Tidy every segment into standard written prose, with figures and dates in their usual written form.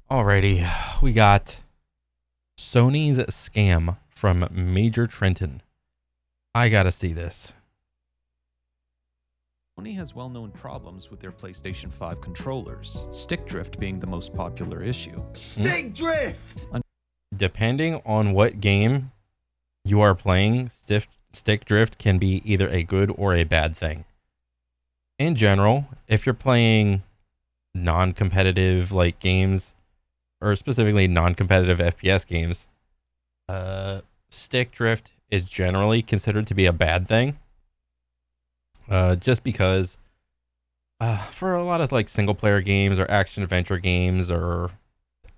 Alrighty, we got Sony's scam from Major Trenton. I gotta see this. Sony has well-known problems with their PlayStation 5 controllers, stick drift being the most popular issue. Stick drift! Depending on what game you are playing, stick drift can be either a good or a bad thing. In general, if you're playing non-competitive like games, or specifically non-competitive FPS games, stick drift is generally considered to be a bad thing. Just because for a lot of like single player games or action adventure games or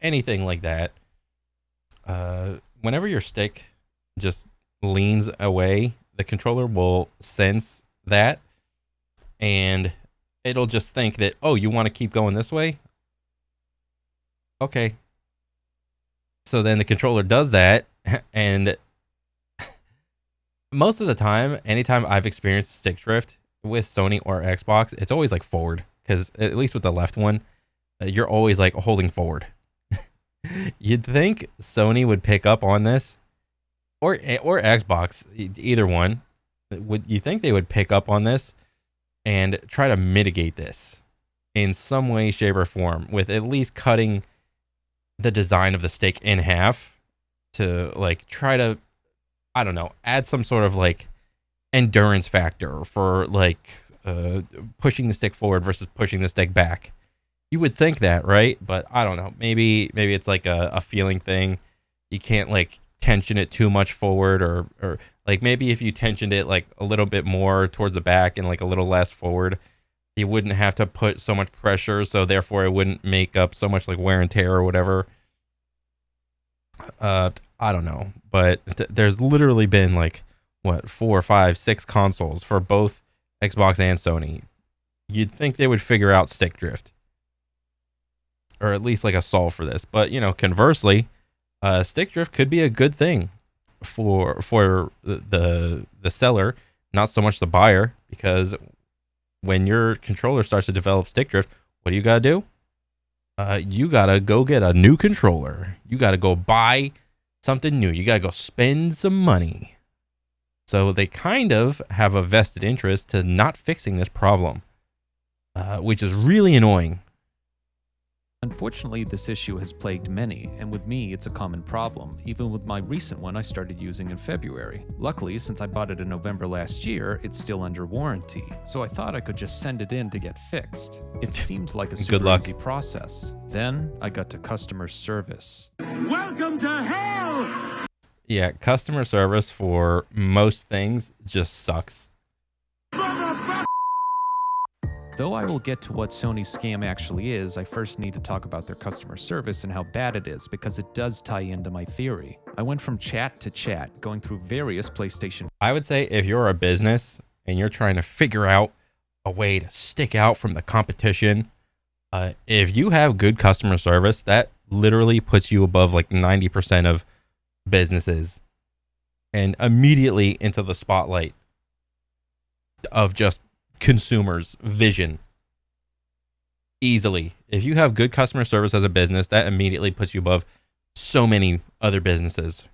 anything like that, whenever your stick just leans away, the controller will sense that and it'll just think that, oh, you want to keep going this way? Okay. So then the controller does that, and most of the time, anytime I've experienced stick drift with Sony or Xbox, it's always like forward, because at least with the left one, you're always like holding forward. You'd think Sony would pick up on this, or Xbox, either one. Would you think they would pick up on this and try to mitigate this in some way, shape, or form with at least cutting the design of the stick in half to like try to, I don't know, add some sort of like endurance factor for like pushing the stick forward versus pushing the stick back. You would think that, right? But I don't know. Maybe it's like a feeling thing. You can't like tension it too much forward, or like maybe if you tensioned it like a little bit more towards the back and like a little less forward, you wouldn't have to put so much pressure, so therefore it wouldn't make up so much like wear and tear or whatever. I don't know, but there's literally been like what 4, 5, 6 consoles for both Xbox and Sony. You'd think they would figure out stick drift, or at least like a solve for this. But you know, conversely, stick drift could be a good thing for the seller, not so much the buyer, because when your controller starts to develop stick drift, what do you gotta do? You gotta go get a new controller. You gotta go buy something new. You gotta go spend some money. So they kind of have a vested interest to not fixing this problem, which is really annoying. Unfortunately, this issue has plagued many, and with me, it's a common problem, even with my recent one I started using in February. Luckily, since I bought it in November last year, it's still under warranty, so I thought I could just send it in to get fixed. It seemed like a super easy process. Then, I got to customer service. Welcome to hell! Yeah, customer service for most things just sucks. Though I will get to what Sony's scam actually is, I first need to talk about their customer service and how bad it is, because it does tie into my theory. I went from chat to chat, going through various PlayStation. I would say if you're a business and you're trying to figure out a way to stick out from the competition, if you have good customer service, that literally puts you above like 90% of businesses and immediately into the spotlight of just consumers' vision. Easily. If you have good customer service as a business, that immediately puts you above so many other businesses.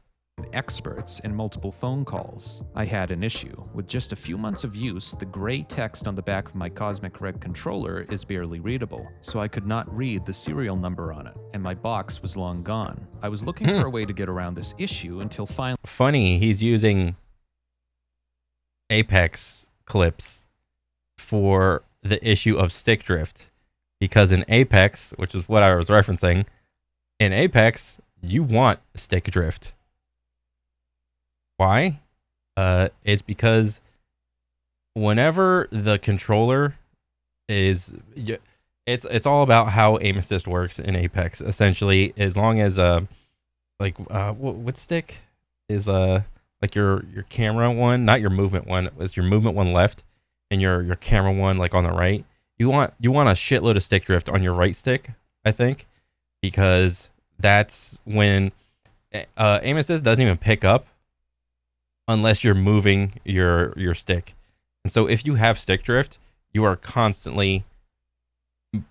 Experts and multiple phone calls. I had an issue. With just a few months of use, the gray text on the back of my Cosmic Red controller is barely readable, so I could not read the serial number on it, and my box was long gone. I was looking for a way to get around this issue until finally... Funny, he's using Apex clips for the issue of stick drift, because in Apex, which is what I was referencing, in Apex, you want stick drift. Why? It's because whenever the controller is, it's all about how aim assist works in Apex. Essentially, as long as what stick is like your camera one, not your movement one, is your movement one left, and your camera one like on the right. You want a shitload of stick drift on your right stick, I think, because that's when aim assist doesn't even pick up unless you're moving your stick. And so if you have stick drift, you are constantly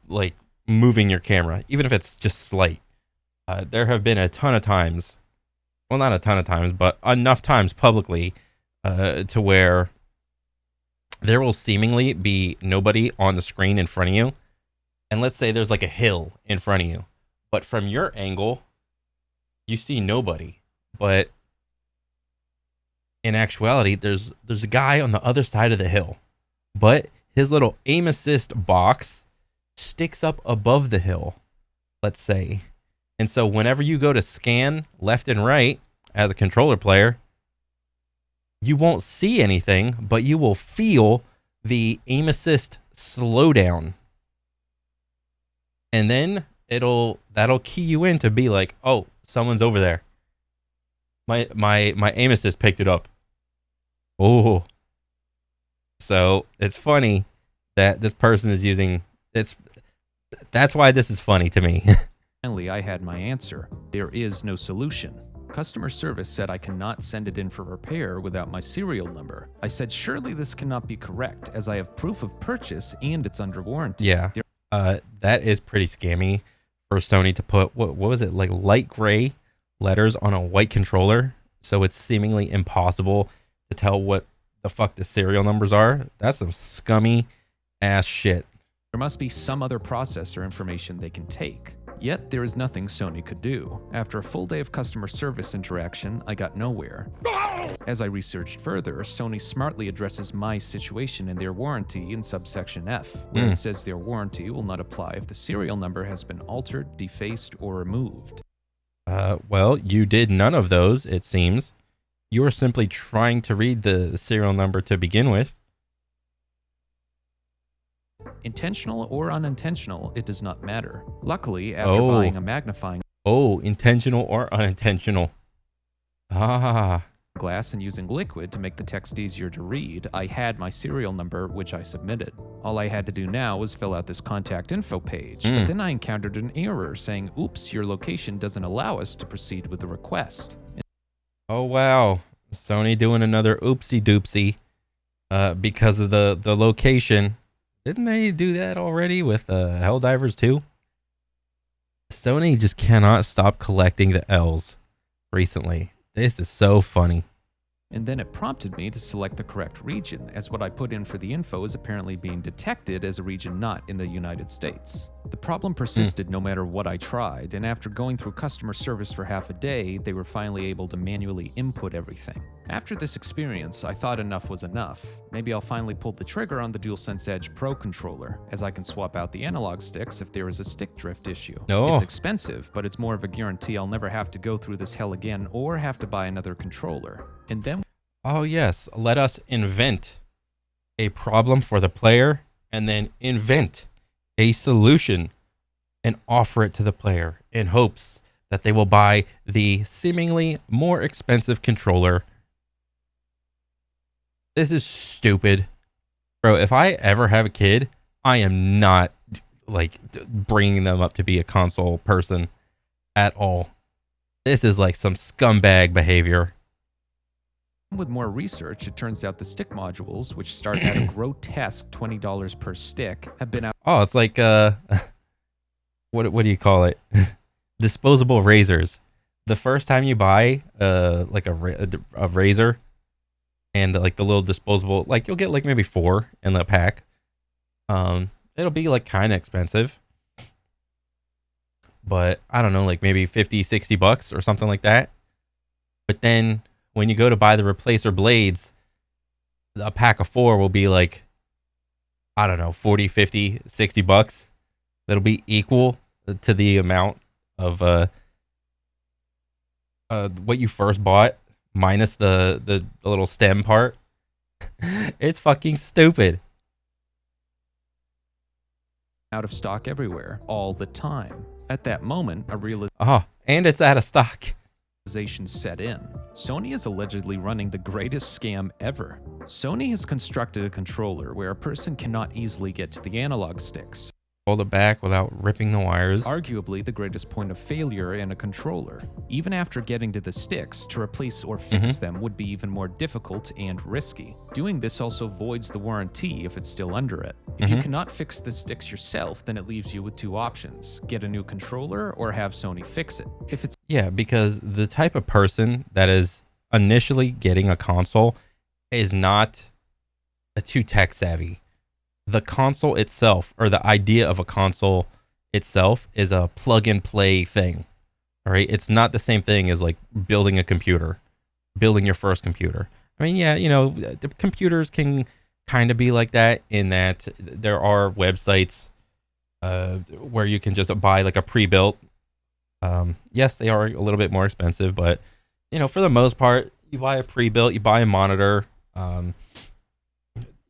like moving your camera, even if it's just slight. There have been a ton of times, well, not a ton of times, but enough times publicly to where there will seemingly be nobody on the screen in front of you. And let's say there's like a hill in front of you, but from your angle, you see nobody. But in actuality, there's a guy on the other side of the hill, but his little aim assist box sticks up above the hill, let's say. And so whenever you go to scan left and right as a controller player, you won't see anything, but you will feel the aim assist slow down. And then that'll key you in to be like, oh, someone's over there. My aim assist picked it up. Oh. So it's funny that this person is using that's why this is funny to me. Finally, I had my answer. There is no solution. Customer service said I cannot send it in for repair without my serial number. I said, surely this cannot be correct, as I have proof of purchase and it's under warranty. Yeah. That is pretty scammy for Sony to put, what was it, like light gray letters on a white controller, so it's seemingly impossible to tell what the fuck the serial numbers are. That's some scummy ass shit. There must be some other processor information they can take. Yet there is nothing Sony could do. After a full day of customer service interaction, I got nowhere. As I researched further, Sony smartly addresses my situation in their warranty in subsection F, where it says their warranty will not apply if the serial number has been altered, defaced, or removed. Well, you did none of those, it seems. You were simply trying to read the serial number to begin with. Intentional or unintentional, it does not matter. Luckily, after buying a magnifying Intentional or unintentional. glass and using liquid to make the text easier to read, I had my serial number, which I submitted. All I had to do now was fill out this contact info page, but then I encountered an error saying, oops, your location doesn't allow us to proceed with the request. Oh, wow. Sony doing another oopsie doopsie because of the location. Didn't they do that already with Helldivers 2? Sony just cannot stop collecting the L's recently. This is so funny. And then it prompted me to select the correct region, as what I put in for the info is apparently being detected as a region not in the United States. The problem persisted no matter what I tried, and after going through customer service for half a day, they were finally able to manually input everything. After this experience, I thought enough was enough. Maybe I'll finally pull the trigger on the DualSense Edge Pro controller, as I can swap out the analog sticks if there is a stick drift issue. Oh. It's expensive, but it's more of a guarantee I'll never have to go through this hell again or have to buy another controller. And then Oh, yes. Let us invent a problem for the player and then invent a solution and offer it to the player in hopes that they will buy the seemingly more expensive controller. This is stupid. Bro, if I ever have a kid, I am not like bringing them up to be a console person at all. This is like some scumbag behavior. with more research, it turns out the stick modules, which start at a grotesque $20 per stick, have been out. Oh, it's like what do you call it? Disposable razors. The first time you buy like a razor and like the little disposable, like you'll get like maybe 4 in the pack. It'll be like kind of expensive, but I don't know, like maybe 50, 60 bucks or something like that. But then when you go to buy the replacer blades, a pack of 4 will be like, I don't know, 40, 50, 60 bucks. That'll be equal to the amount of what you first bought minus the little stem part. It's fucking stupid. Out of stock everywhere, all the time. At that moment, a Oh, and it's out of stock. realization set in. Sony is allegedly running the greatest scam ever. Sony has constructed a controller where a person cannot easily get to the analog sticks. hold it back without ripping the wires. Arguably the greatest point of failure in a controller. Even after getting to the sticks, to replace or fix them would be even more difficult and risky. Doing this also voids the warranty if it's still under it. If you cannot fix the sticks yourself, then it leaves you with two options: get a new controller or have Sony fix it. If it's Yeah, because the type of person that is initially getting a console is not too tech savvy. The console itself, or the idea of a console itself, is a plug and play thing. All right, it's not the same thing as like building a computer, building your first computer. I mean, yeah, the computers can kind of be like that in that there are websites where you can just buy like a pre-built. Yes, they are a little bit more expensive, but for the most part, you buy a pre-built, you buy a monitor.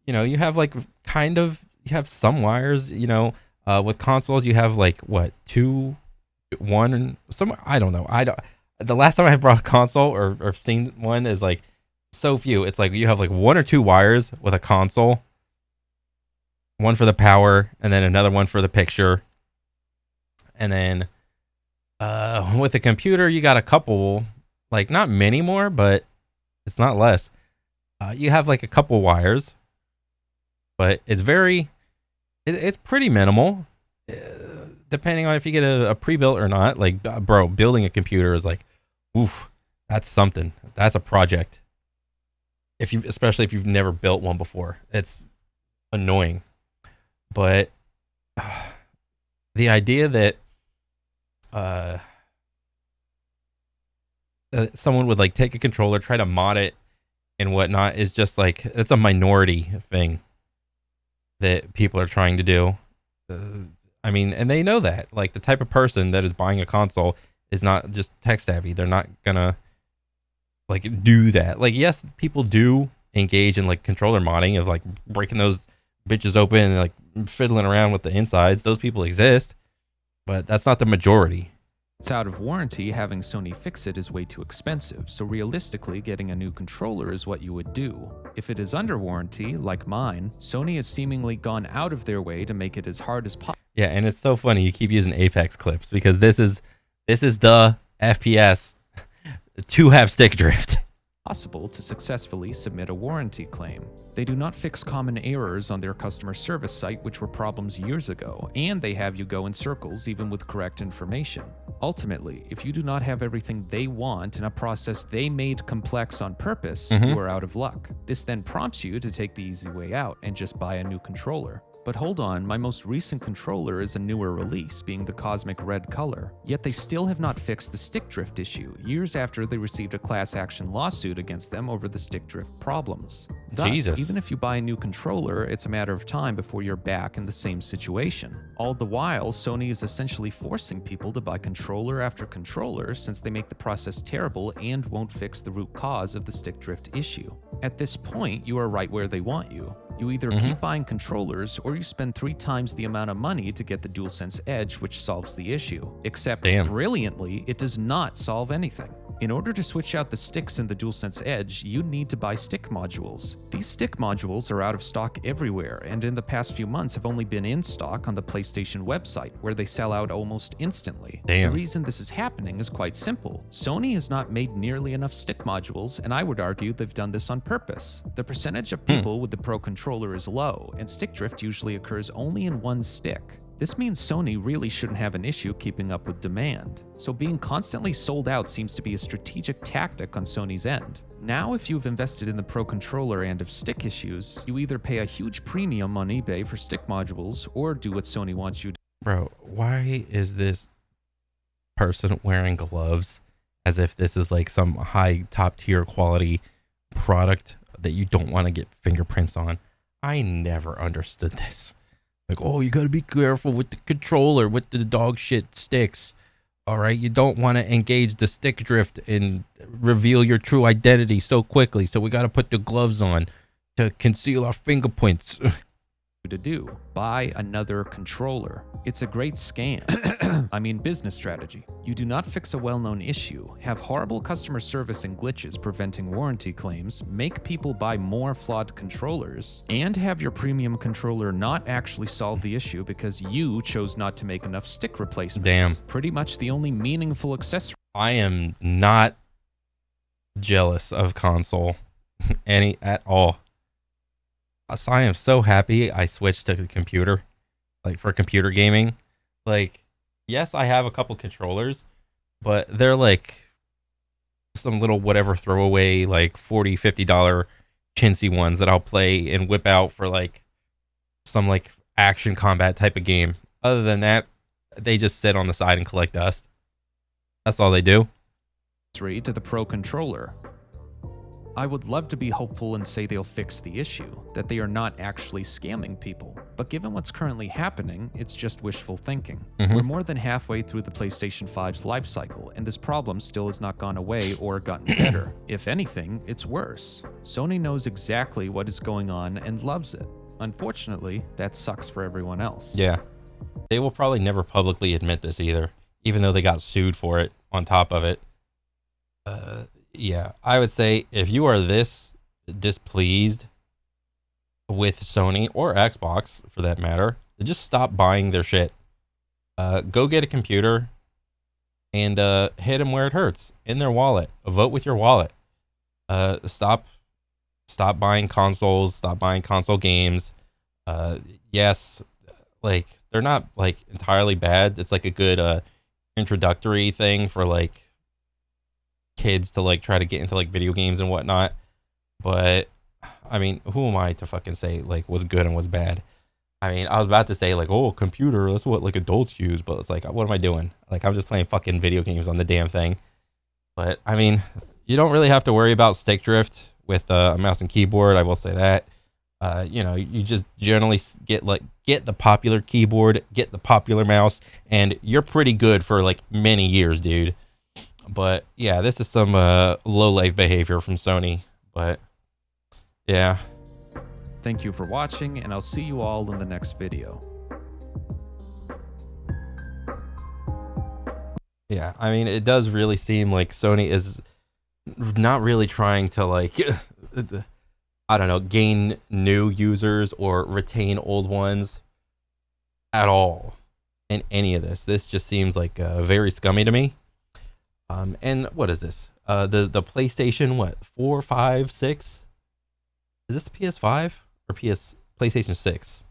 You have like you have some wires. With consoles, you have like what, two, one, and some. I don't know. The last time I brought a console or seen one is like so few. It's like you have like one or two wires with a console, one for the power, and then another one for the picture, and then with a computer, you got a couple, like not many more, but it's not less. You have like a couple wires, but it's it's pretty minimal, depending on if you get a pre-built or not. Like, bro, building a computer is like, oof, that's something. That's a project. Especially if you've never built one before, it's annoying. But the idea that someone would like take a controller, try to mod it and whatnot is just like, it's a minority thing that people are trying to do. I mean, and they know that. Like, the type of person that is buying a console is not just tech savvy. They're not gonna like do that. Like, yes, people do engage in like controller modding of like breaking those bitches open and like fiddling around with the insides. Those people exist, but that's not the majority. It's out of warranty, having Sony fix it is way too expensive, so realistically getting a new controller is what you would do. If it is under warranty, like mine, Sony has seemingly gone out of their way to make it as hard as possible. Yeah, and it's so funny you keep using Apex clips because this is the FPS to have stick drift. Possible to successfully submit a warranty claim. They do not fix common errors on their customer service site, which were problems years ago, and they have you go in circles even with correct information. Ultimately, if you do not have everything they want in a process they made complex on purpose, you are out of luck. This then prompts you to take the easy way out and just buy a new controller. But hold on, my most recent controller is a newer release, being the cosmic red color. Yet they still have not fixed the stick drift issue, years after they received a class action lawsuit against them over the stick drift problems. Thus, Jesus. even if you buy a new controller, it's a matter of time before you're back in the same situation. All the while, Sony is essentially forcing people to buy controller after controller since they make the process terrible and won't fix the root cause of the stick drift issue. At this point, you are right where they want you. You either keep buying controllers or you spend 3 times the amount of money to get the DualSense Edge, which solves the issue. Except, brilliantly, it does not solve anything. In order to switch out the sticks in the DualSense Edge, you need to buy stick modules. These stick modules are out of stock everywhere, and in the past few months have only been in stock on the PlayStation website, where they sell out almost instantly. The reason this is happening is quite simple. Sony has not made nearly enough stick modules, and I would argue they've done this on purpose. The percentage of people with the Pro controller is low, and stick drift usually occurs only in one stick. This means Sony really shouldn't have an issue keeping up with demand. So being constantly sold out seems to be a strategic tactic on Sony's end. Now, if you've invested in the Pro controller and have stick issues, you either pay a huge premium on eBay for stick modules or do what Sony wants you to. Bro, why is this person wearing gloves as if this is like some high top tier quality product that you don't want to get fingerprints on? I never understood this. Like, oh, you gotta be careful with the controller, with the dog shit sticks. All right, you don't want to engage the stick drift and reveal your true identity so quickly. So we gotta put the gloves on to conceal our fingerprints. to do. Buy another controller. It's a great scam. I mean, business strategy. You do not fix a well-known issue, have horrible customer service and glitches preventing warranty claims, make people buy more flawed controllers, and have your premium controller not actually solve the issue because you chose not to make enough stick replacements. Damn. Pretty much the only meaningful accessory. I am not jealous of console any at all. So I am so happy I switched to the computer, like for computer gaming. Like, yes, I have a couple controllers, but they're like some little whatever throwaway, like $40, $50 chintzy ones that I'll play and whip out for like some like action combat type of game. Other than that, they just sit on the side and collect dust. That's all they do. To the Pro controller. I would love to be hopeful and say they'll fix the issue, that they are not actually scamming people. But given what's currently happening, it's just wishful thinking. We're more than halfway through the PlayStation 5's life cycle, and this problem still has not gone away or gotten better. If anything, it's worse. Sony knows exactly what is going on and loves it. Unfortunately, that sucks for everyone else. Yeah. They will probably never publicly admit this either, even though they got sued for it on top of it. Yeah, I would say if you are this displeased with Sony or Xbox, for that matter, just stop buying their shit. Go get a computer and hit them where it hurts, in their wallet. Vote with your wallet. Stop buying consoles. Stop buying console games. Yes, like they're not like entirely bad. It's like a good introductory thing for like kids to like try to get into like video games and whatnot. But I mean, who am I to fucking say like what's good and what's bad? I mean, I was about to say like, oh, computer, that's what like adults use, but it's like, what am I doing? Like, I'm just playing fucking video games on the damn thing. But I mean, you don't really have to worry about stick drift with a mouse and keyboard. I will say that. You know, you just generally get the popular keyboard, get the popular mouse, and you're pretty good for like many years, dude. But yeah, this is some low life behavior from Sony. But yeah. Thank you for watching, and I'll see you all in the next video. Yeah, I mean, it does really seem like Sony is not really trying to like, I don't know, gain new users or retain old ones at all in any of this. This just seems like very scummy to me. And what is this? The PlayStation, what, 4, 5, 6? Is this the PS5 or PlayStation 6?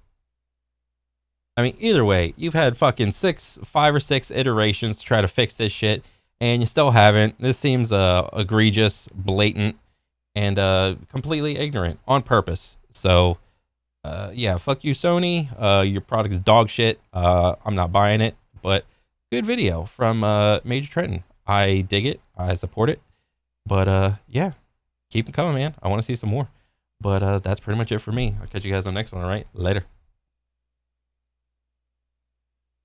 I mean, either way, you've had fucking 5 or 6 iterations to try to fix this shit, and you still haven't. This seems egregious, blatant, and completely ignorant on purpose. So, yeah, fuck you, Sony. Your product is dog shit. I'm not buying it, but good video from Major Trenton. I dig it. I support it. But yeah, keep them coming, man. I want to see some more. But that's pretty much it for me. I'll catch you guys on the next one. All right, later.